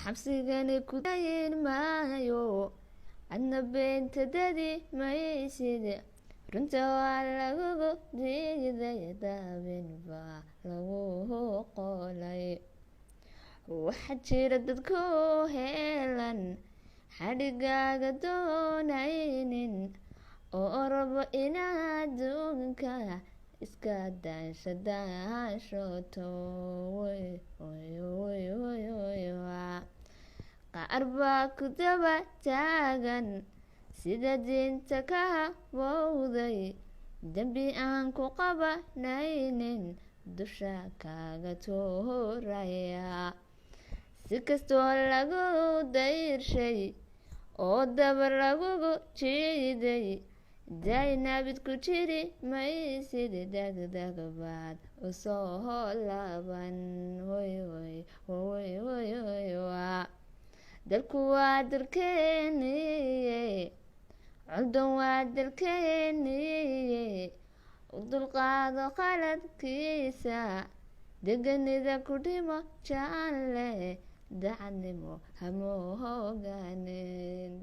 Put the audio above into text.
xabsigani ku dayin maayo adna beenta dadi maysid runta waa lagugu diiday daabin baa lagu qolay waxaa jira dadku heelan xadhigaaga doonaynin oo rabo inaad adduunka iska daashooto qaar baa ku daba taagan sida diinta ka habowday dembi aan ku qabanaynin dusha kaaga tuuraya si kastoo lagu dayrshay oo dabar lagugu jiiday daynabid ku jiri maysid dagdag baad usoo laaban dalku waa dalkeeniye cudun waa dalkeeniye u dulqaado qaladkiisa deganida ku dhimo jaanle dacadnimo hamooganin